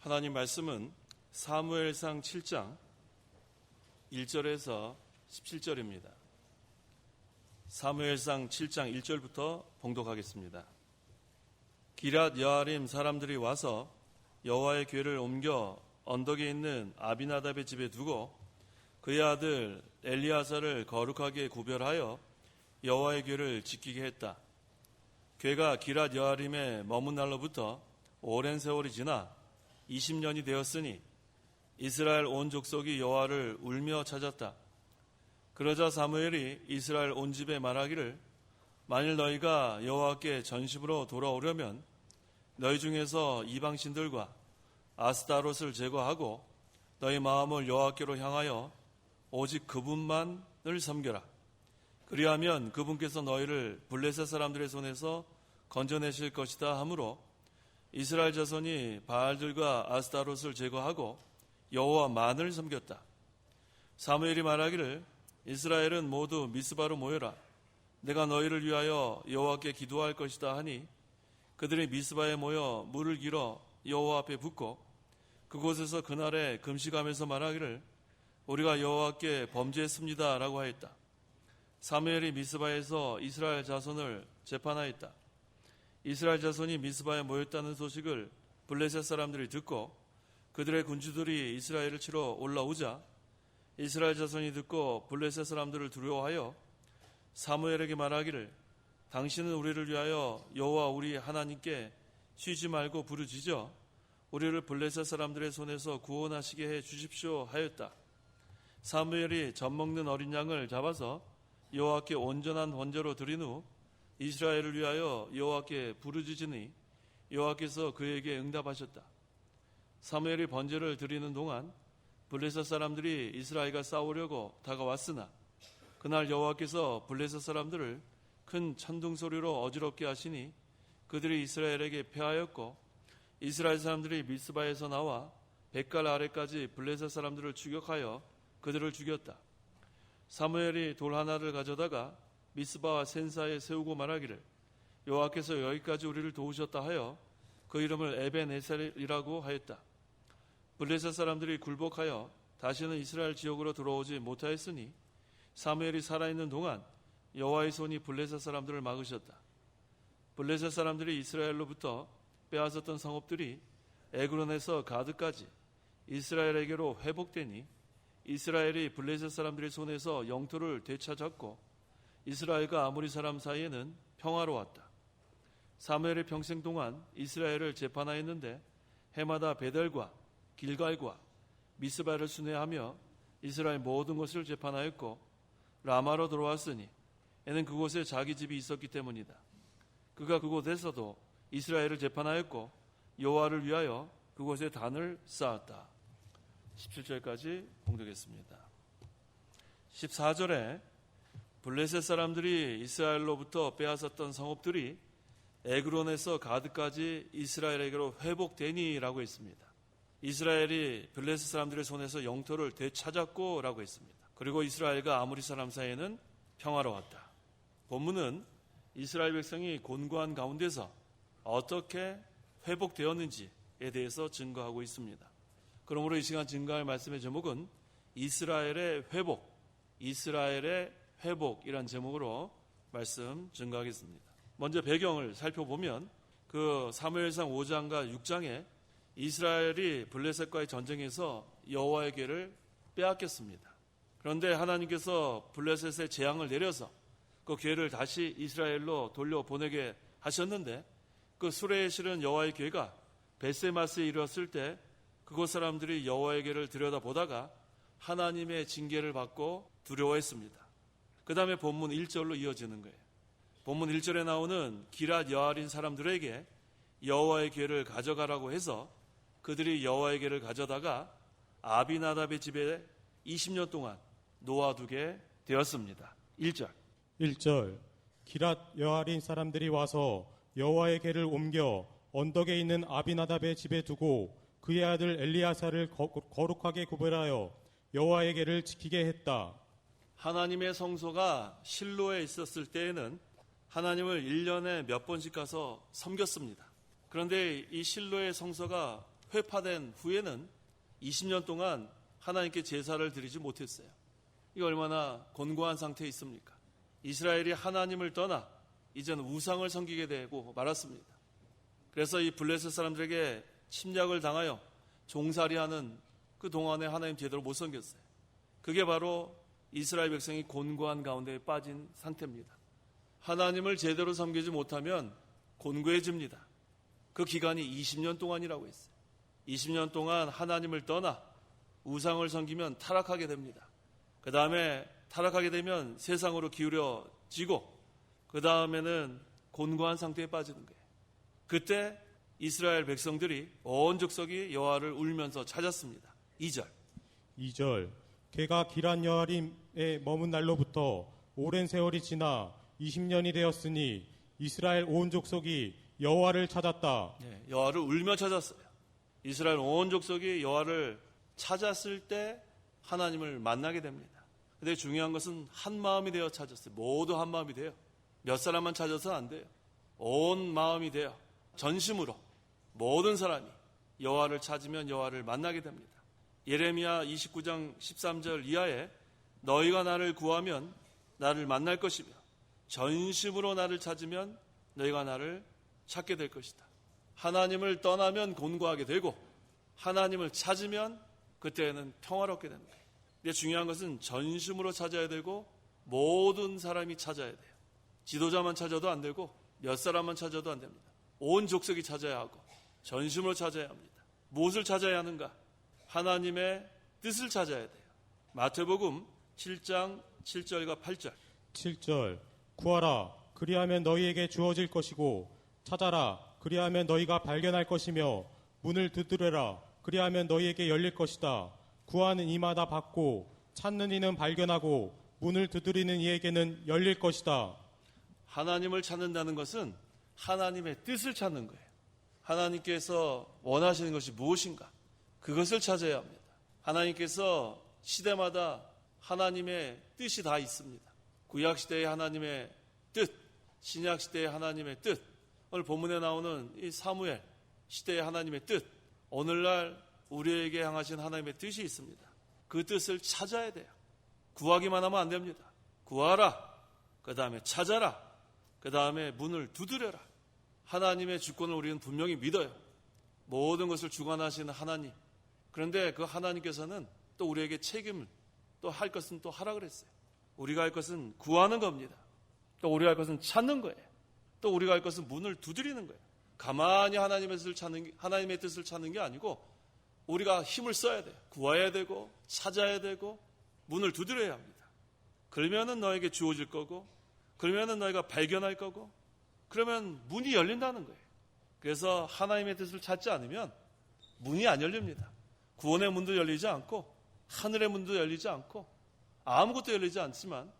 하나님 말씀은 사무엘상 7장 1절에서 17절입니다. 사무엘상 7장 1절부터 봉독하겠습니다. 기랏 여아림 사람들이 와서 여호와의 궤를 옮겨 언덕에 있는 아비나답의 집에 두고 그의 아들 엘리아사를 거룩하게 구별하여 여호와의 궤를 지키게 했다. 궤가 기랏 여아림에 머문 날로부터 오랜 세월이 지나 20년이 되었으니 이스라엘 온 족속이 여호와를 울며 찾았다. 그러자 사무엘이 이스라엘 온 집에 말하기를 만일 너희가 여호와께 전심으로 돌아오려면 너희 중에서 이방신들과 아스타롯을 제거하고 너희 마음을 여호와께로 향하여 오직 그분만을 섬겨라. 그리하면 그분께서 너희를 블레셋 사람들의 손에서 건져내실 것이다 하므로 이스라엘 자손이 바알들과 아스타롯을 제거하고 여호와만을 섬겼다. 사무엘이 말하기를 이스라엘은 모두 미스바로 모여라. 내가 너희를 위하여 여호와께 기도할 것이다 하니 그들이 미스바에 모여 물을 길어 여호와 앞에 붓고 그곳에서 그날에 금식하면서 말하기를 우리가 여호와께 범죄했습니다 라고 하였다. 사무엘이 미스바에서 이스라엘 자손을 재판하였다. 이스라엘 자손이 미스바에 모였다는 소식을 블레셋 사람들이 듣고 그들의 군주들이 이스라엘을 치러 올라오자 이스라엘 자손이 듣고 블레셋 사람들을 두려워하여 사무엘에게 말하기를 당신은 우리를 위하여 여호와 우리 하나님께 쉬지 말고 부르짖어 우리를 블레셋 사람들의 손에서 구원하시게 해 주십시오 하였다. 사무엘이 젖 먹는 어린 양을 잡아서 여호와께 온전한 번제로 드린 후 이스라엘을 위하여 여호와께 부르짖으니 여호와께서 그에게 응답하셨다. 사무엘이 번제를 드리는 동안 블레셋 사람들이 이스라엘과 싸우려고 다가왔으나 그날 여호와께서 블레셋 사람들을 큰 천둥 소리로 어지럽게 하시니 그들이 이스라엘에게 패하였고 이스라엘 사람들이 미스바에서 나와 백갈 아래까지 블레셋 사람들을 추격하여 그들을 죽였다. 사무엘이 돌 하나를 가져다가 미스바와 센사에 세우고 말하기를 여호와께서 여기까지 우리를 도우셨다 하여 그 이름을 에벤에셀이라고 하였다. 블레셋 사람들이 굴복하여 다시는 이스라엘 지역으로 들어오지 못하였으니 사무엘이 살아있는 동안 여호와의 손이 블레셋 사람들을 막으셨다. 블레셋 사람들이 이스라엘로부터 빼앗았던 성읍들이 에그론에서 가드까지 이스라엘에게로 회복되니 이스라엘이 블레셋 사람들의 손에서 영토를 되찾았고 이스라엘과 아모리 사람 사이에는 평화로웠다. 사무엘의 평생 동안 이스라엘을 재판하였는데 해마다 베델과 길갈과 미스바를 순회하며 이스라엘 모든 것을 재판하였고 라마로 돌아왔으니 이는 그곳에 자기 집이 있었기 때문이다. 그가 그곳에서도 이스라엘을 재판하였고 여호와를 위하여 그곳에 단을 쌓았다. 17절까지 봉독했습니다. 14절에 블레셋 사람들이 이스라엘로부터 빼앗았던 성읍들이 에그론에서 가드까지 이스라엘에게로 회복되니 라고 했습니다. 이스라엘이 블레셋 사람들의 손에서 영토를 되찾았고 라고 했습니다. 그리고 이스라엘과 아모리 사람 사이에는 평화로웠다. 본문은 이스라엘 백성이 곤고한 가운데서 어떻게 회복되었는지에 대해서 증거하고 있습니다. 그러므로 이 시간 증거할 말씀의 제목은 이스라엘의 회복이란 제목으로 말씀 증거하겠습니다. 먼저 배경을 살펴보면 그 사무엘상 5장과 6장에 이스라엘이 블레셋과의 전쟁에서 여호와의 궤를 빼앗겼습니다. 그런데 하나님께서 블레셋에 재앙을 내려서 그 궤를 다시 이스라엘로 돌려보내게 하셨는데 그 수레에 실은 여호와의 궤가 벳세마스에 이르렀을 때 그곳 사람들이 여호와의 궤를 들여다보다가 하나님의 징계를 받고 두려워했습니다. 그 다음에 본문 1절로 이어지는 거예요. 본문 1절에 나오는 기랏 여아린 사람들에게 여호와의 궤를 가져가라고 해서 그들이 여호와의 궤를 가져다가 아비나답의 집에 20년 동안 놓아두게 되었습니다. 1절 기랏 여아린 사람들이 와서 여호와의 궤를 옮겨 언덕에 있는 아비나답의 집에 두고 그의 아들 엘리아사를 거룩하게 구별하여 여호와의 궤를 지키게 했다. 하나님의 성소가 실로에 있었을 때에는 하나님을 1년에 몇 번씩 가서 섬겼습니다. 그런데 이 실로의 성소가 회파된 후에는 20년 동안 하나님께 제사를 드리지 못했어요. 이게 얼마나 곤고한 상태에 있습니까? 이스라엘이 하나님을 떠나 이제는 우상을 섬기게 되고 말았습니다. 그래서 이 블레셋 사람들에게 침략을 당하여 종살이하는 그 동안에 하나님 제대로 못 섬겼어요. 그게 바로 이스라엘 백성이 곤고한 가운데 빠진 상태입니다. 하나님을 제대로 섬기지 못하면 곤고해집니다. 그 기간이 20년 동안이라고 했어요. 20년 동안 하나님을 떠나 우상을 섬기면 타락하게 됩니다. 그 다음에 타락하게 되면 세상으로 기울여지고 그 다음에는 곤고한 상태에 빠지는 거예요. 그때 이스라엘 백성들이 온 족속이 여호와를 울면서 찾았습니다. 2절. 걔가 기란 여아림에 머문 날로부터 오랜 세월이 지나 20년이 되었으니 이스라엘 온 족속이 여호와를 찾았다. 네, 여호와를 울며 찾았어요. 이스라엘 온 족속이 여호와를 찾았을 때 하나님을 만나게 됩니다. 근데 중요한 것은 한 마음이 되어 찾았어요. 모두 한 마음이 돼요. 몇 사람만 찾아서는 안 돼요. 온 마음이 되어 전심으로 모든 사람이 여호와를 찾으면 여호와를 만나게 됩니다. 예레미야 29장 13절 이하에 너희가 나를 구하면 나를 만날 것이며 전심으로 나를 찾으면 너희가 나를 찾게 될 것이다. 하나님을 떠나면 곤고하게 되고 하나님을 찾으면 그때는 평화롭게 되는 거예요. 근데 중요한 것은 전심으로 찾아야 되고 모든 사람이 찾아야 돼요. 지도자만 찾아도 안 되고 몇 사람만 찾아도 안 됩니다. 온 족속이 찾아야 하고 전심으로 찾아야 합니다. 무엇을 찾아야 하는가? 하나님의 뜻을 찾아야 돼요. 마태복음 7장 7절과 8절. 7절. 구하라. 그리하면 너희에게 주어질 것이고 찾아라. 그리하면 너희가 발견할 것이며 문을 두드려라. 그리하면 너희에게 열릴 것이다. 구하는 이마다 받고 찾는 이는 발견하고 문을 두드리는 이에게는 열릴 것이다. 하나님을 찾는다는 것은 하나님의 뜻을 찾는 거예요. 하나님께서 원하시는 것이 무엇인가? 그것을 찾아야 합니다. 하나님께서 시대마다 하나님의 뜻이 다 있습니다. 구약시대의 하나님의 뜻, 신약시대의 하나님의 뜻, 오늘 본문에 나오는 이 사무엘 시대의 하나님의 뜻, 오늘날 우리에게 향하신 하나님의 뜻이 있습니다. 그 뜻을 찾아야 돼요. 구하기만 하면 안 됩니다. 구하라. 그 다음에 찾아라. 그 다음에 문을 두드려라. 하나님의 주권을 우리는 분명히 믿어요. 모든 것을 주관하시는 하나님. 그런데 그 하나님께서는 또 우리에게 책임을 또 할 것은 또 하라 그랬어요. 우리가 할 것은 구하는 겁니다. 또 우리가 할 것은 찾는 거예요. 또 우리가 할 것은 문을 두드리는 거예요. 가만히 하나님의 뜻을 찾는 게 아니고 우리가 힘을 써야 돼요. 구해야 되고 찾아야 되고 문을 두드려야 합니다. 그러면은 너에게 주어질 거고 그러면은 너희가 발견할 거고 그러면 문이 열린다는 거예요. 그래서 하나님의 뜻을 찾지 않으면 문이 안 열립니다. 구원의 문도 열리지 않고 하늘의 문도 열리지 않고 아무것도 열리지 않지만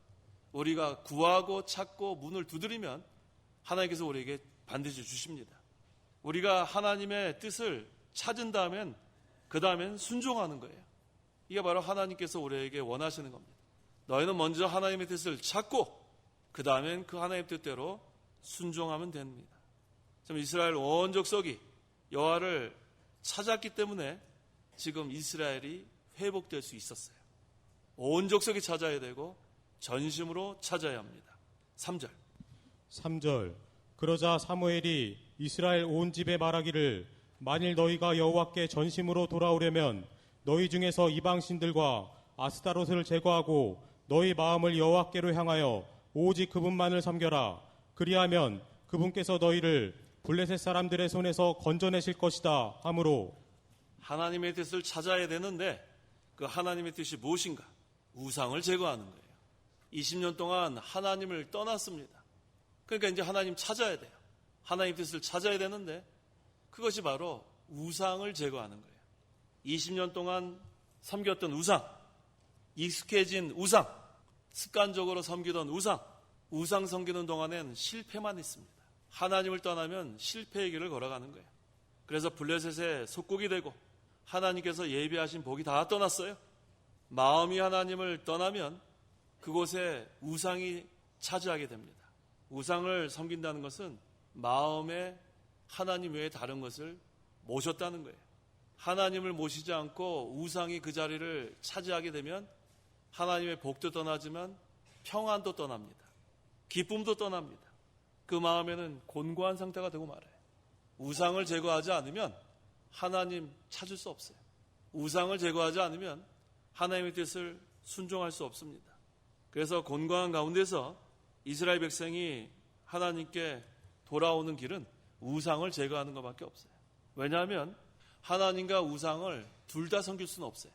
우리가 구하고 찾고 문을 두드리면 하나님께서 우리에게 반드시 주십니다. 우리가 하나님의 뜻을 찾은 다음엔 그 다음엔 순종하는 거예요. 이게 바로 하나님께서 우리에게 원하시는 겁니다. 너희는 먼저 하나님의 뜻을 찾고 그 다음엔 그 하나님의 뜻대로 순종하면 됩니다. 지금 이스라엘 온 족속이 여호와를 찾았기 때문에 지금 이스라엘이 회복될 수 있었어요. 온 족속이 찾아야 되고 전심으로 찾아야 합니다. 3절. 그러자 사무엘이 이스라엘 온 집에 말하기를 만일 너희가 여호와께 전심으로 돌아오려면 너희 중에서 이방신들과 아스타롯을 제거하고 너희 마음을 여호와께로 향하여 오직 그분만을 섬겨라. 그리하면 그분께서 너희를 블레셋 사람들의 손에서 건져내실 것이다 하므로 하나님의 뜻을 찾아야 되는데 그 하나님의 뜻이 무엇인가? 우상을 제거하는 거예요. 20년 동안 하나님을 떠났습니다. 그러니까 이제 하나님 찾아야 돼요. 하나님 뜻을 찾아야 되는데 그것이 바로 우상을 제거하는 거예요. 20년 동안 섬겼던 우상, 익숙해진 우상, 습관적으로 섬기던 우상 섬기는 동안엔 실패만 있습니다. 하나님을 떠나면 실패의 길을 걸어가는 거예요. 그래서 블레셋의 속국이 되고 하나님께서 예비하신 복이 다 떠났어요. 마음이 하나님을 떠나면 그곳에 우상이 차지하게 됩니다. 우상을 섬긴다는 것은 마음에 하나님 외에 다른 것을 모셨다는 거예요. 하나님을 모시지 않고 우상이 그 자리를 차지하게 되면 하나님의 복도 떠나지만 평안도 떠납니다. 기쁨도 떠납니다. 그 마음에는 곤고한 상태가 되고 말아요. 우상을 제거하지 않으면 하나님 찾을 수 없어요. 우상을 제거하지 않으면 하나님의 뜻을 순종할 수 없습니다. 그래서 곤고한 가운데서 이스라엘 백성이 하나님께 돌아오는 길은 우상을 제거하는 것밖에 없어요. 왜냐하면 하나님과 우상을 둘 다 섬길 수는 없어요.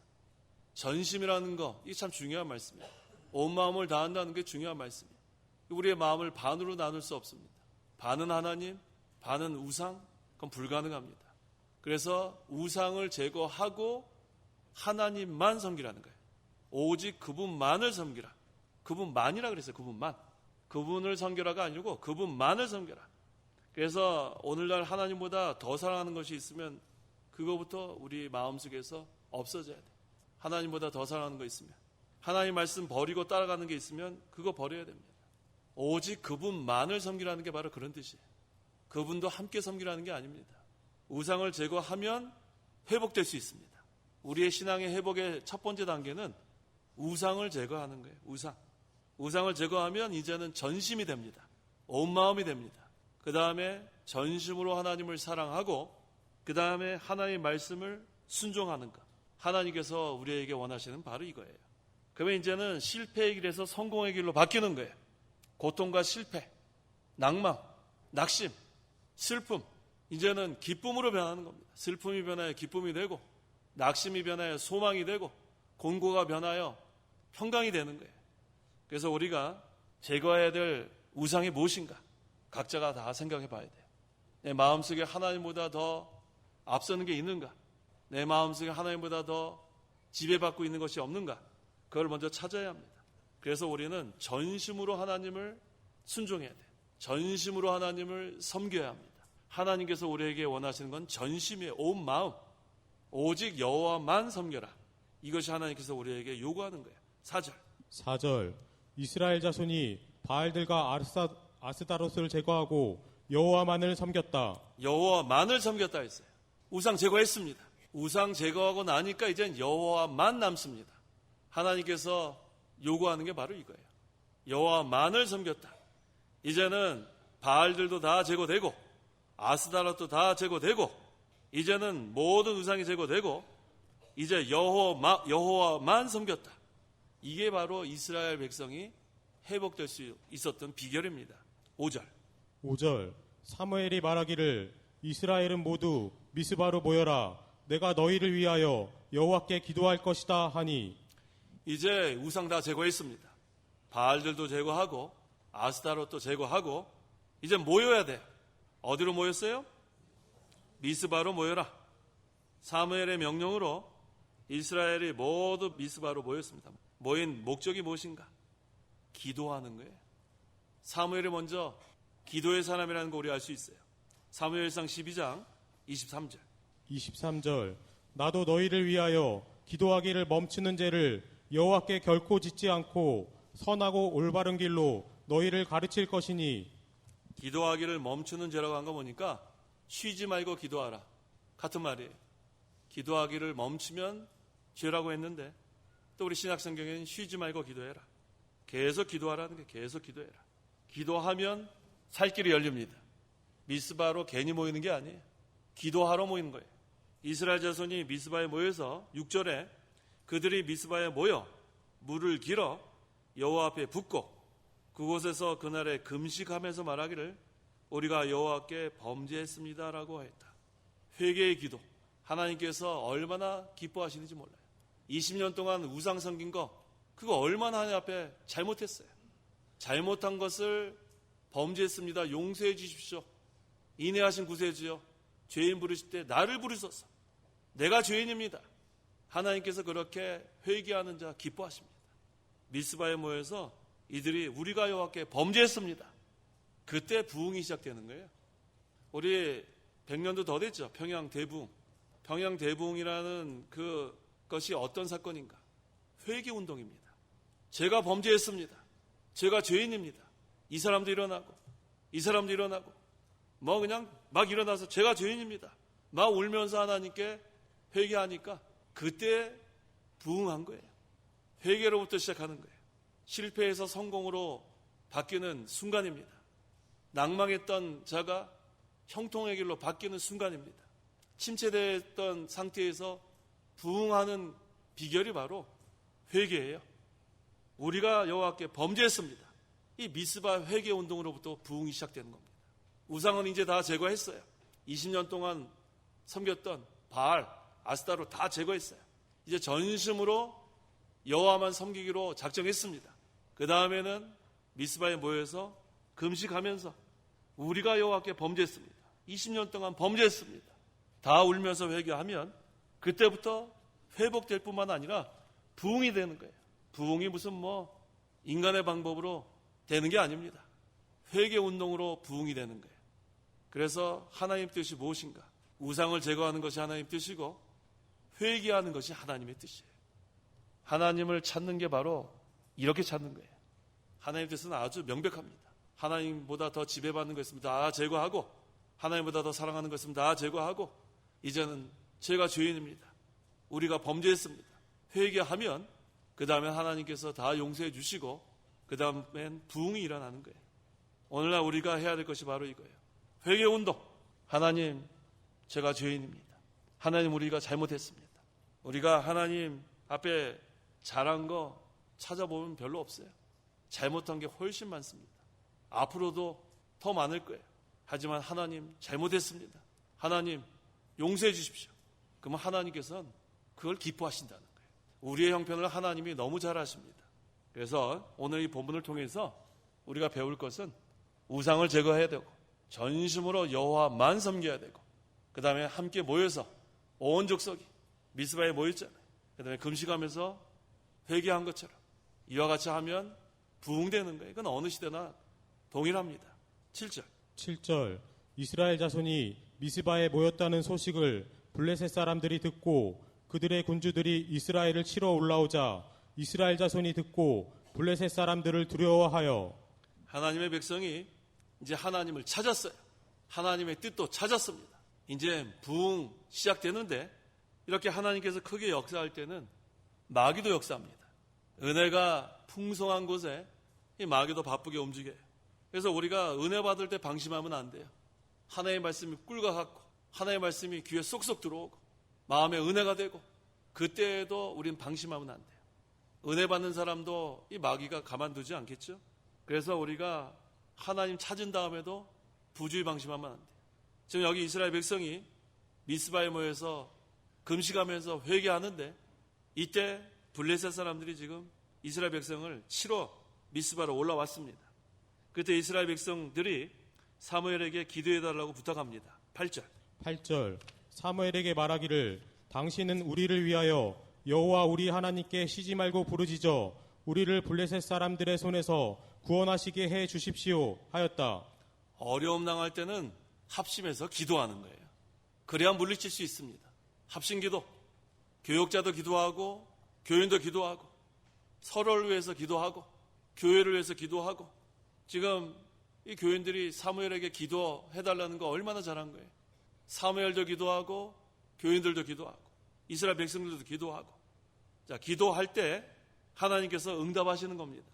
전심이라는 거, 이게 참 중요한 말씀이에요. 온 마음을 다한다는 게 중요한 말씀이에요. 우리의 마음을 반으로 나눌 수 없습니다. 반은 하나님, 반은 우상, 그건 불가능합니다. 그래서 우상을 제거하고 하나님만 섬기라는 거예요. 오직 그분만을 섬기라. 그분만이라 그랬어요. 그분만. 그분을 섬겨라가 아니고 그분만을 섬겨라. 그래서 오늘날 하나님보다 더 사랑하는 것이 있으면 그거부터 우리 마음속에서 없어져야 돼. 하나님보다 더 사랑하는 거 있으면, 하나님 말씀 버리고 따라가는 게 있으면 그거 버려야 됩니다. 오직 그분만을 섬기라는 게 바로 그런 뜻이에요. 그분도 함께 섬기라는 게 아닙니다. 우상을 제거하면 회복될 수 있습니다. 우리의 신앙의 회복의 첫 번째 단계는 우상을 제거하는 거예요. 우상을 제거하면 이제는 전심이 됩니다. 온 마음이 됩니다. 그 다음에 전심으로 하나님을 사랑하고 그 다음에 하나님의 말씀을 순종하는 것. 하나님께서 우리에게 원하시는 바로 이거예요. 그러면 이제는 실패의 길에서 성공의 길로 바뀌는 거예요. 고통과 실패, 낭망, 낙심, 슬픔, 이제는 기쁨으로 변하는 겁니다. 슬픔이 변하여 기쁨이 되고, 낙심이 변하여 소망이 되고, 곤고가 변하여 평강이 되는 거예요. 그래서 우리가 제거해야 될 우상이 무엇인가? 각자가 다 생각해 봐야 돼요. 내 마음속에 하나님보다 더 앞서는 게 있는가? 내 마음속에 하나님보다 더 지배받고 있는 것이 없는가? 그걸 먼저 찾아야 합니다. 그래서 우리는 전심으로 하나님을 순종해야 돼요. 전심으로 하나님을 섬겨야 합니다. 하나님께서 우리에게 원하시는 건 전심의 온 마음, 오직 여호와만 섬겨라. 이것이 하나님께서 우리에게 요구하는 거예요. 4절. 이스라엘 자손이 바알들과 아스다롯을 제거하고 여호와만을 섬겼다. 여호와만을 섬겼다 했어요. 우상 제거했습니다. 우상 제거하고 나니까 이젠 여호와만 남습니다. 하나님께서 요구하는 게 바로 이거예요. 여호와만을 섬겼다. 이제는 바알들도 다 제거되고 아스다롯도 다 제거되고 이제는 모든 우상이 제거되고 이제 여호와만 섬겼다. 이게 바로 이스라엘 백성이 회복될 수 있었던 비결입니다. 5절. 사무엘이 말하기를 이스라엘은 모두 미스바로 모여라. 내가 너희를 위하여 여호와께 기도할 것이다 하니. 이제 우상 다 제거했습니다. 바알들도 제거하고 아스타롯도 제거하고 이제 모여야 돼. 어디로 모였어요? 미스바로 모여라. 사무엘의 명령으로 이스라엘이 모두 미스바로 모였습니다. 모인 목적이 무엇인가? 기도하는 거예요. 사무엘이 먼저 기도의 사람이라는 거 우리 알 수 있어요. 사무엘상 12장 23절. 나도 너희를 위하여 기도하기를 멈추는 죄를 여호와께 결코 짓지 않고 선하고 올바른 길로 너희를 가르칠 것이니. 기도하기를 멈추는 죄라고 한 거 보니까 쉬지 말고 기도하라. 같은 말이에요. 기도하기를 멈추면 죄라고 했는데 또 우리 신약성경에는 쉬지 말고 기도해라. 계속 기도하라는 게 계속 기도해라. 기도하면 살 길이 열립니다. 미스바로 괜히 모이는 게 아니에요. 기도하러 모이는 거예요. 이스라엘 자손이 미스바에 모여서 6절에 그들이 미스바에 모여 물을 길어 여호와 앞에 붓고 그곳에서 그날에 금식하면서 말하기를 우리가 여호와께 범죄했습니다라고 했다. 회개의 기도. 하나님께서 얼마나 기뻐하시는지 몰라요. 20년 동안 우상 섬긴 거 그거 얼마나 하나님 앞에 잘못했어요. 잘못한 것을 범죄했습니다. 용서해 주십시오. 인애하신 구세주여 죄인 부르실 때 나를 부르소서. 내가 죄인입니다. 하나님께서 그렇게 회개하는 자 기뻐하십니다. 미스바에 모여서 이들이 우리가 여호와께 범죄했습니다. 그때 부흥이 시작되는 거예요. 우리 100년도 더 됐죠. 평양대부흥. 평양대부흥이라는 그것이 어떤 사건인가? 회개운동입니다. 제가 범죄했습니다. 제가 죄인입니다. 이 사람도 일어나고 이 사람도 일어나고 그냥 막 일어나서 제가 죄인입니다. 막 울면서 하나님께 회개하니까 그때 부응한 거예요. 회개로부터 시작하는 거예요. 실패에서 성공으로 바뀌는 순간입니다. 낭망했던 자가 형통의 길로 바뀌는 순간입니다. 침체됐던 상태에서 부응하는 비결이 바로 회개예요. 우리가 여호와께 범죄했습니다. 이 미스바 회개 운동으로부터 부응이 시작되는 겁니다. 우상은 이제 다 제거했어요. 20년 동안 섬겼던 바알, 아스타로 다 제거했어요. 이제 전심으로 여호와만 섬기기로 작정했습니다. 그 다음에는 미스바에 모여서 금식하면서 우리가 여호와께 범죄했습니다. 20년 동안 범죄했습니다. 다 울면서 회개하면 그때부터 회복될 뿐만 아니라 부응이 되는 거예요. 부응이 무슨 인간의 방법으로 되는 게 아닙니다. 회개 운동으로 부응이 되는 거예요. 그래서 하나님 뜻이 무엇인가? 우상을 제거하는 것이 하나님 뜻이고 회개하는 것이 하나님의 뜻이에요. 하나님을 찾는 게 바로 이렇게 찾는 거예요. 하나님 뜻은 아주 명백합니다. 하나님보다 더 지배받는 것 있으면 다 제거하고 하나님보다 더 사랑하는 것 있으면 다 제거하고 이제는 제가 죄인입니다. 우리가 범죄했습니다. 회개하면 그 다음에 하나님께서 다 용서해 주시고 그 다음엔 부응이 일어나는 거예요. 오늘날 우리가 해야 될 것이 바로 이거예요. 회개 운동. 하나님, 제가 죄인입니다. 하나님, 우리가 잘못했습니다. 우리가 하나님 앞에 잘한 거 찾아보면 별로 없어요. 잘못한 게 훨씬 많습니다. 앞으로도 더 많을 거예요. 하지만 하나님, 잘못했습니다. 하나님, 용서해 주십시오. 그러면 하나님께서는 그걸 기뻐하신다는 거예요. 우리의 형편을 하나님이 너무 잘 아십니다. 그래서 오늘 이 본문을 통해서 우리가 배울 것은 우상을 제거해야 되고 전심으로 여호와만 섬겨야 되고 그 다음에 함께 모여서 온 족속이 미스바에 모였잖아요. 그 다음에 금식하면서 회개한 것처럼 이와 같이 하면 부응되는 거예요. 그건 어느 시대나 동일합니다. 7절 7절 이스라엘 자손이 미스바에 모였다는 소식을 블레셋 사람들이 듣고 그들의 군주들이 이스라엘을 치러 올라오자 이스라엘 자손이 듣고 블레셋 사람들을 두려워하여 하나님의 백성이 이제 하나님을 찾았어요. 하나님의 뜻도 찾았습니다. 이제 부흥 시작되는데 이렇게 하나님께서 크게 역사할 때는 마귀도 역사합니다. 은혜가 풍성한 곳에 이 마귀도 바쁘게 움직여요. 그래서 우리가 은혜 받을 때 방심하면 안 돼요. 하나님의 말씀이 꿀과 같고 하나님의 말씀이 귀에 쏙쏙 들어오고 마음에 은혜가 되고 그때에도 우린 방심하면 안 돼요. 은혜 받는 사람도 이 마귀가 가만두지 않겠죠. 그래서 우리가 하나님 찾은 다음에도 부주의 방심하면 안 돼요. 지금 여기 이스라엘 백성이 미스바에 모여서 금식하면서 회개하는데 이때 블레셋 사람들이 지금 이스라엘 백성을 치러 미스바로 올라왔습니다. 그때 이스라엘 백성들이 사무엘에게 기도해달라고 부탁합니다. 8절 사무엘에게 말하기를 당신은 우리를 위하여 여호와 우리 하나님께 쉬지 말고 부르짖어 우리를 블레셋 사람들의 손에서 구원하시게 해 주십시오 하였다. 어려움 당할 때는 합심해서 기도하는 거예요. 그래야 물리칠 수 있습니다. 합심기도. 교역자도 기도하고 교인도 기도하고 서로를 위해서 기도하고 교회를 위해서 기도하고 지금 이 교인들이 사무엘에게 기도해달라는 거 얼마나 잘한 거예요. 사무엘도 기도하고 교인들도 기도하고 이스라엘 백성들도 기도하고 자 기도할 때 하나님께서 응답하시는 겁니다.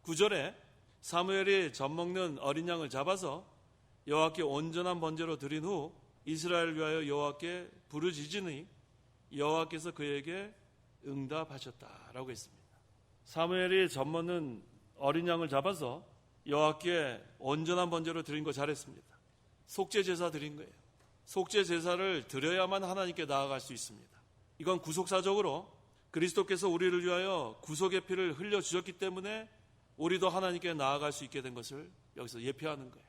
9절에 사무엘이 젖먹는 어린 양을 잡아서 여호와께 온전한 번제로 드린 후 이스라엘을 위하여 여호와께 부르짖으니 여호와께서 그에게 응답하셨다라고 했습니다. 사무엘이 젖먹는 어린 양을 잡아서 여호와께 온전한 번제로 드린 거 잘했습니다. 속죄 제사 드린 거예요. 속죄 제사를 드려야만 하나님께 나아갈 수 있습니다. 이건 구속사적으로 그리스도께서 우리를 위하여 구속의 피를 흘려주셨기 때문에 우리도 하나님께 나아갈 수 있게 된 것을 여기서 예표하는 거예요.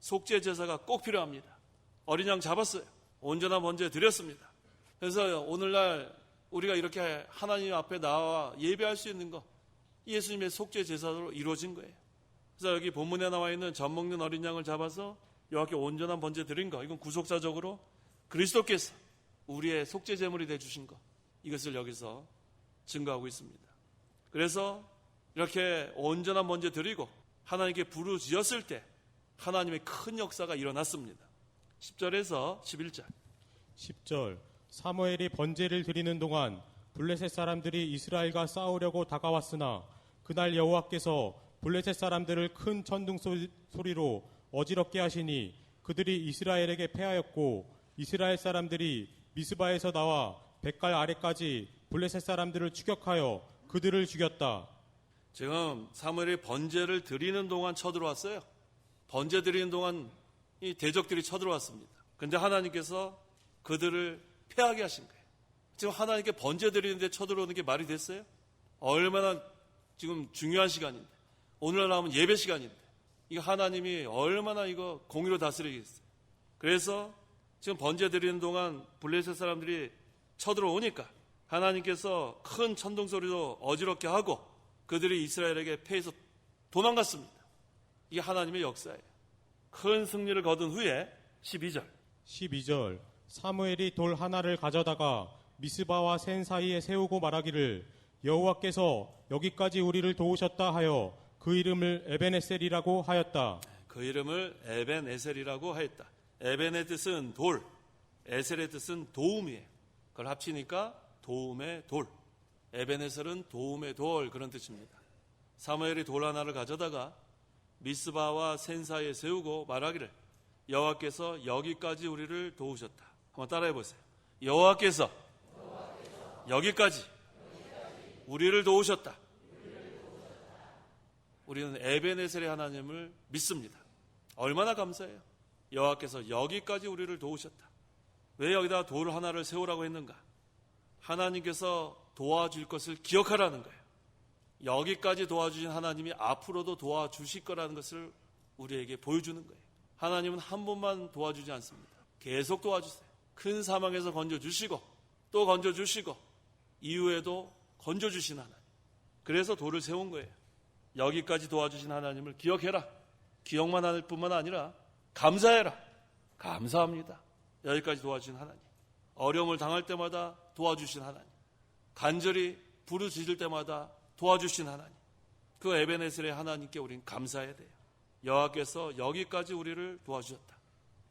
속죄 제사가 꼭 필요합니다. 어린 양 잡았어요. 온전한 번제 드렸습니다. 그래서 오늘날 우리가 이렇게 하나님 앞에 나와 예배할 수 있는 거 예수님의 속죄 제사로 이루어진 거예요. 그래서 여기 본문에 나와 있는 젖먹는 어린 양을 잡아서 여호와께 온전한 번제 드린 거 이건 구속사적으로 그리스도께서 우리의 속죄 제물이 되어주신 것 이것을 여기서 증거하고 있습니다. 그래서 이렇게 온전한 번제 드리고 하나님께 부르짖었을 때 하나님의 큰 역사가 일어났습니다. 10절에서 11절 10절 사무엘이 번제를 드리는 동안 블레셋 사람들이 이스라엘과 싸우려고 다가왔으나 그날 여호와께서 블레셋 사람들을 큰 천둥 소리로 어지럽게 하시니 그들이 이스라엘에게 패하였고 이스라엘 사람들이 미스바에서 나와 백갈 아래까지 블레셋 사람들을 추격하여 그들을 죽였다. 지금 사무엘이 번제를 드리는 동안 쳐들어왔어요. 번제 드리는 동안 이 대적들이 쳐들어왔습니다. 그런데 하나님께서 그들을 패하게 하신 거예요. 지금 하나님께 번제 드리는데 쳐들어오는 게 말이 됐어요? 얼마나 지금 중요한 시간인데, 오늘날 하면 예배 시간인데, 이거 하나님이 얼마나 이거 공의로 다스리겠어요. 그래서 지금 번제 드리는 동안 블레셋 사람들이 쳐들어오니까 하나님께서 큰 천둥 소리로 어지럽게 하고 그들이 이스라엘에게 패해서 도망갔습니다. 이게 하나님의 역사예요. 큰 승리를 거둔 후에 12절. 사무엘이 돌 하나를 가져다가 미스바와 센 사이에 세우고 말하기를 여호와께서 여기까지 우리를 도우셨다 하여 그 이름을 에벤에셀이라고 하였다. 그 이름을 에벤에셀이라고 하였다. 에벤의 뜻은 돌, 에셀의 뜻은 도움이에요. 그걸 합치니까 도움의 돌. 에벤에셀은 도움의 돌, 그런 뜻입니다. 사무엘이 돌 하나를 가져다가 미스바와 센 사이에 세우고 말하기를 여호와께서 여기까지 우리를 도우셨다. 한번 따라해 보세요. 여호와께서 여기까지 우리를 도우셨다. 우리는 에벤에셀의 하나님을 믿습니다. 얼마나 감사해요. 여호와께서 여기까지 우리를 도우셨다. 왜 여기다 돌 하나를 세우라고 했는가? 하나님께서 도와줄 것을 기억하라는 거예요. 여기까지 도와주신 하나님이 앞으로도 도와주실 거라는 것을 우리에게 보여주는 거예요. 하나님은 한 번만 도와주지 않습니다. 계속 도와주세요. 큰 사망에서 건져주시고 또 건져주시고 이후에도 건져주신 하나님. 그래서 돌을 세운 거예요. 여기까지 도와주신 하나님을 기억해라. 기억만 할 뿐만 아니라 감사해라. 감사합니다. 여기까지 도와주신 하나님. 어려움을 당할 때마다 도와주신 하나님. 간절히 부르짖을 때마다 도와주신 하나님. 그 에벤에셀의 하나님께 우리는 감사해야 돼요. 여호와께서 여기까지 우리를 도와주셨다.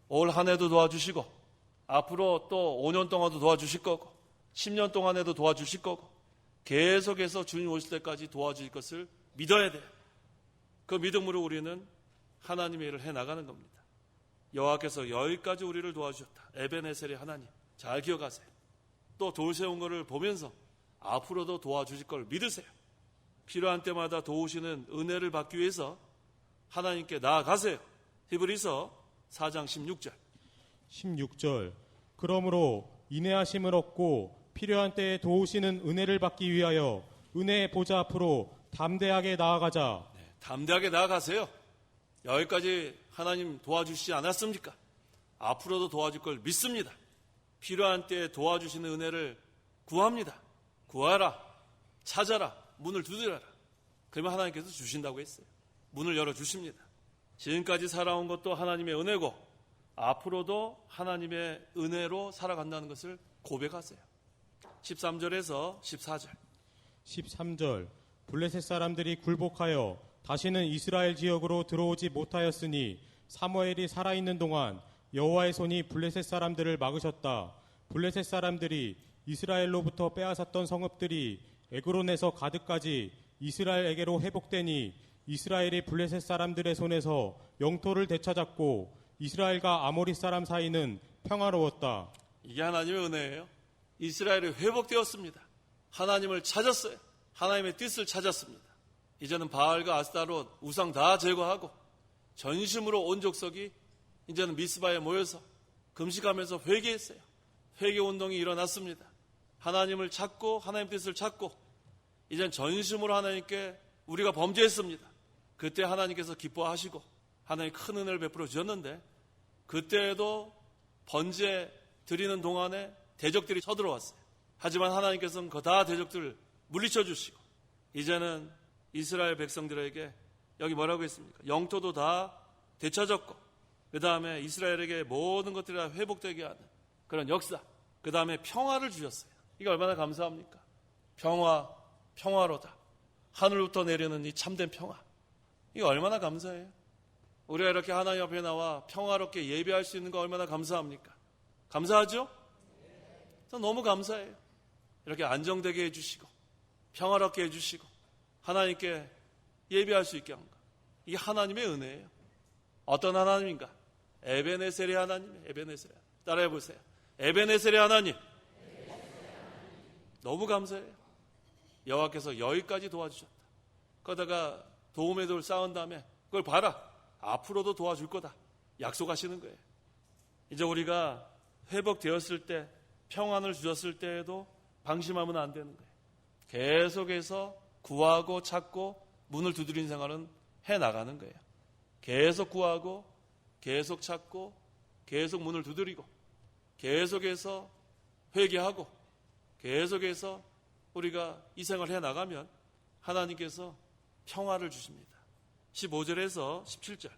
올 한 해도 도와주시고 앞으로 또 5년 동안도 도와주실 거고 10년 동안에도 도와주실 거고 계속해서 주님 오실 때까지 도와주실 것을 믿어야 돼요. 그 믿음으로 우리는 하나님의 일을 해나가는 겁니다. 여호와께서 여기까지 우리를 도와주셨다. 에벤에셀의 하나님 잘 기억하세요. 또 돌 세운 것을 보면서 앞으로도 도와주실 걸 믿으세요. 필요한 때마다 도우시는 은혜를 받기 위해서 하나님께 나아가세요. 히브리서 4장 16절. 그러므로 인내하심을 얻고 필요한 때에 도우시는 은혜를 받기 위하여 은혜의 보좌 앞으로 담대하게 나아가자. 담대하게 나아가세요. 여기까지 하나님 도와주시지 않았습니까? 앞으로도 도와줄 걸 믿습니다. 필요한 때에 도와주시는 은혜를 구합니다. 구하라, 찾아라, 문을 두드려라. 그러면 하나님께서 주신다고 했어요. 문을 열어주십니다. 지금까지 살아온 것도 하나님의 은혜고 앞으로도 하나님의 은혜로 살아간다는 것을 고백하세요. 13절에서 13절. 블레셋 사람들이 굴복하여 다시는 이스라엘 지역으로 들어오지 못하였으니 사무엘이 살아있는 동안 여호와의 손이 블레셋 사람들을 막으셨다. 블레셋 사람들이 이스라엘로부터 빼앗았던 성읍들이 에그론에서 가드까지 이스라엘에게로 회복되니 이스라엘이 블레셋 사람들의 손에서 영토를 되찾았고 이스라엘과 아모리 사람 사이는 평화로웠다. 이게 하나님의 은혜예요. 이스라엘이 회복되었습니다. 하나님을 찾았어요. 하나님의 뜻을 찾았습니다. 이제는 바알과 아스타롯 우상 다 제거하고 전심으로 온 족속이 이제는 미스바에 모여서 금식하면서 회개했어요. 회개운동이 일어났습니다. 하나님을 찾고 하나님 뜻을 찾고 이제는 전심으로 하나님께 우리가 범죄했습니다. 그때 하나님께서 기뻐하시고 하나님 큰 은혜를 베풀어 주셨는데 그때에도 번제 드리는 동안에 대적들이 쳐들어왔어요. 하지만 하나님께서는 그 다 대적들을 물리쳐 주시고 이제는 이스라엘 백성들에게 여기 뭐라고 했습니까? 영토도 다 되찾았고 그 다음에 이스라엘에게 모든 것들이 다 회복되게 하는 그런 역사, 그 다음에 평화를 주셨어요. 이게 얼마나 감사합니까? 평화로다. 하늘부터 내리는 이 참된 평화. 이거 얼마나 감사해요? 우리가 이렇게 하나님 앞에 나와 평화롭게 예배할 수 있는 거 얼마나 감사합니까? 감사하죠? 너무 감사해요. 이렇게 안정되게 해주시고 평화롭게 해주시고 하나님께 예배할 수 있게 한 것. 이게 하나님의 은혜예요. 어떤 하나님인가? 에베네셀의 하나님. 에베네셀. 따라해 보세요. 에베네셀의 하나님. 너무 감사해요. 여호와께서 여기까지 도와주셨다. 그러다가 도움의 돌 쌓은 다음에 그걸 봐라. 앞으로도 도와줄 거다. 약속하시는 거예요. 이제 우리가 회복되었을 때, 평안을 주셨을 때에도 방심하면 안 되는 거예요. 계속해서 구하고 찾고 문을 두드린 생활은 해나가는 거예요. 계속 구하고 계속 찾고 계속 문을 두드리고 계속해서 회개하고 계속해서 우리가 이 생활을 해나가면 하나님께서 평화를 주십니다. 15절에서 17절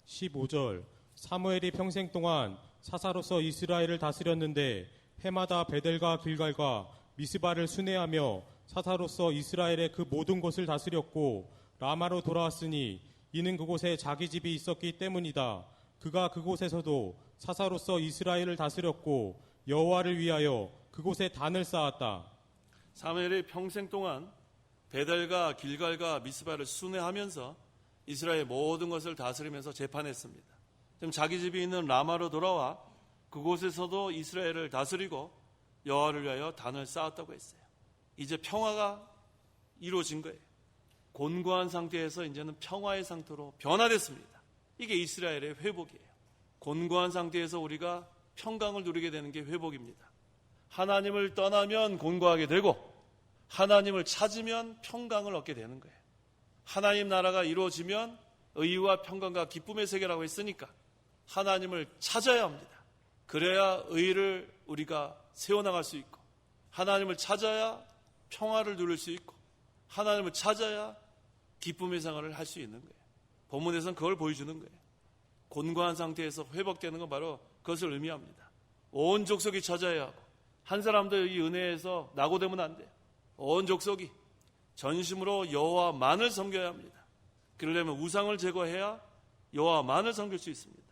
15절 사무엘이 평생 동안 사사로서 이스라엘을 다스렸는데 해마다 베델과 길갈과 미스바를 순회하며 사사로서 이스라엘의 그 모든 곳을 다스렸고 라마로 돌아왔으니 이는 그곳에 자기 집이 있었기 때문이다. 그가 그곳에서도 사사로서 이스라엘을 다스렸고 여호와를 위하여 그곳에 단을 쌓았다. 사무엘이 평생 동안 베델과 길갈과 미스바를 순회하면서 이스라엘 모든 것을 다스리면서 재판했습니다. 지금 자기 집이 있는 라마로 돌아와 그곳에서도 이스라엘을 다스리고 여호와를 위하여 단을 쌓았다고 했어요. 이제 평화가 이루어진 거예요. 곤고한 상태에서 이제는 평화의 상태로 변화됐습니다. 이게 이스라엘의 회복이에요. 곤고한 상태에서 우리가 평강을 누리게 되는 게 회복입니다. 하나님을 떠나면 곤고하게 되고 하나님을 찾으면 평강을 얻게 되는 거예요. 하나님 나라가 이루어지면 의와 평강과 기쁨의 세계라고 했으니까 하나님을 찾아야 합니다. 그래야 의를 우리가 세워나갈 수 있고 하나님을 찾아야 평화를 누릴 수 있고 하나님을 찾아야 기쁨의 생활을 할 수 있는 거예요. 본문에서는 그걸 보여주는 거예요. 곤고한 상태에서 회복되는 건 바로 그것을 의미합니다. 온 족속이 찾아야 하고 한 사람도 이 은혜에서 낙오되면 안 돼요. 온 족속이 전심으로 여호와만을 섬겨야 합니다. 그러려면 우상을 제거해야 여호와만을 섬길 수 있습니다.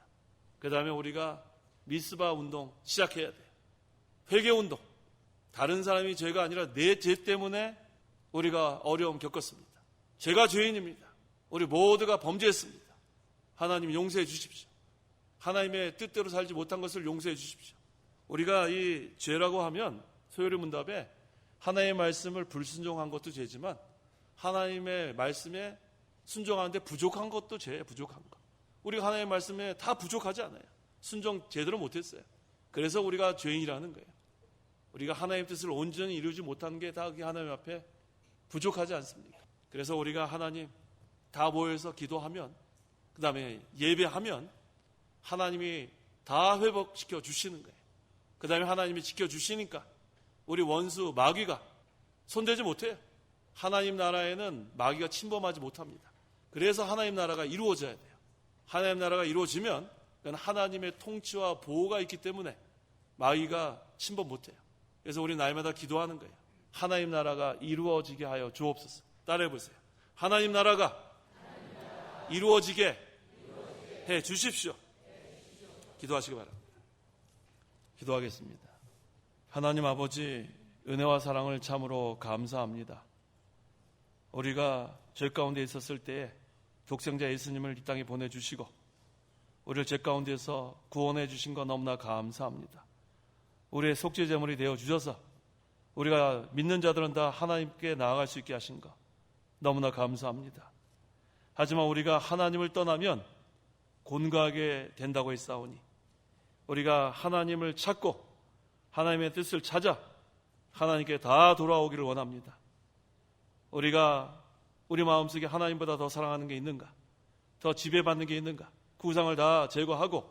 그 다음에 우리가 미스바 운동 시작해야 돼요. 회개 운동. 다른 사람이 죄가 아니라 내 죄 때문에 우리가 어려움 겪었습니다. 제가 죄인입니다. 우리 모두가 범죄했습니다. 하나님 용서해 주십시오. 하나님의 뜻대로 살지 못한 것을 용서해 주십시오. 우리가 이 죄라고 하면 소요리 문답에 하나님의 말씀을 불순종한 것도 죄지만 하나님의 말씀에 순종하는데 부족한 것도 죄예요. 부족한 것. 우리가 하나님의 말씀에 다 부족하지 않아요. 순종 제대로 못했어요. 그래서 우리가 죄인이라는 거예요. 우리가 하나님의 뜻을 온전히 이루지 못한 게 다 하나님 앞에 부족하지 않습니까? 그래서 우리가 하나님 다 모여서 기도하면 그 다음에 예배하면 하나님이 다 회복시켜 주시는 거예요. 그 다음에 하나님이 지켜주시니까 우리 원수 마귀가 손대지 못해요. 하나님 나라에는 마귀가 침범하지 못합니다. 그래서 하나님 나라가 이루어져야 돼요. 하나님 나라가 이루어지면 그건 하나님의 통치와 보호가 있기 때문에 마귀가 침범 못해요. 그래서 우리 날마다 기도하는 거예요. 하나님 나라가 이루어지게 하여 주옵소서. 따라해 보세요. 하나님 나라가 이루어지게 해 주십시오. 기도하시기 바랍니다. 기도하겠습니다. 하나님 아버지, 은혜와 사랑을 참으로 감사합니다. 우리가 죄 가운데 있었을 때에 독생자 예수님을 이 땅에 보내주시고 우리를 죄 가운데서 구원해 주신 것 너무나 감사합니다. 우리의 속죄 제물이 되어 주셔서 우리가 믿는 자들은 다 하나님께 나아갈 수 있게 하신 것 너무나 감사합니다. 하지만 우리가 하나님을 떠나면 곤고하게 된다고 했사오니 우리가 하나님을 찾고 하나님의 뜻을 찾아 하나님께 다 돌아오기를 원합니다. 우리가 우리 마음속에 하나님보다 더 사랑하는 게 있는가? 더 지배받는 게 있는가? 그 우상을 다 제거하고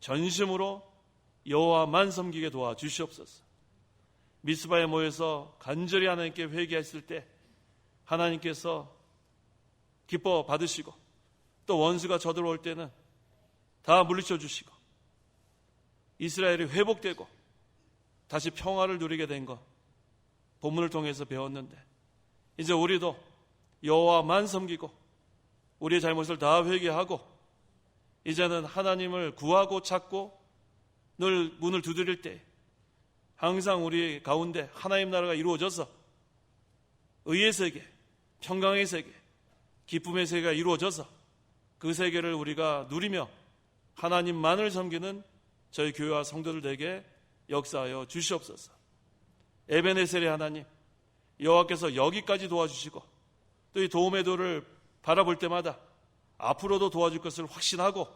전심으로 여호와만 섬기게 도와주시옵소서. 미스바에 모여서 간절히 하나님께 회개했을 때 하나님께서 기뻐 받으시고 또 원수가 저들어올 때는 다 물리쳐 주시고 이스라엘이 회복되고 다시 평화를 누리게 된 것 본문을 통해서 배웠는데 이제 우리도 여호와만 섬기고 우리의 잘못을 다 회개하고 이제는 하나님을 구하고 찾고 늘 문을 두드릴 때 항상 우리 가운데 하나님 나라가 이루어져서 의의 세계, 평강의 세계, 기쁨의 세계가 이루어져서 그 세계를 우리가 누리며 하나님만을 섬기는 저희 교회와 성도들 되게 역사하여 주시옵소서. 에베네셀의 하나님, 여호와께서 여기까지 도와주시고 또 이 도움의 도를 바라볼 때마다 앞으로도 도와줄 것을 확신하고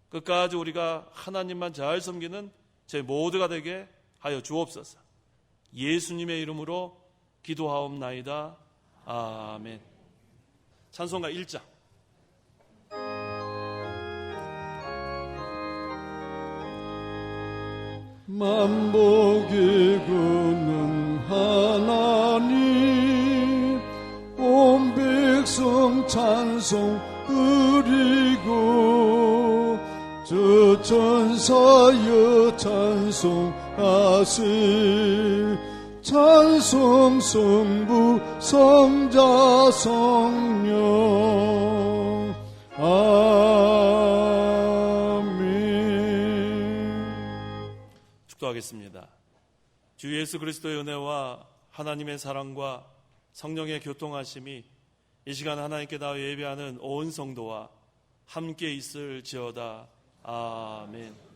끝까지 우리가 하나님만 잘 섬기는 저희 모두가 되게 하여 주옵소서. 예수님의 이름으로 기도하옵나이다. 아멘. 찬송가 1장. 만복이 그는 하나님 온 백성 찬송 드리고 저 천사여 찬송하세 찬송 성부 성자 성령 아멘. 축도하겠습니다. 주 예수 그리스도의 은혜와 하나님의 사랑과 성령의 교통하심이 이 시간 하나님께 나와 예배하는 온 성도와 함께 있을지어다. 아멘.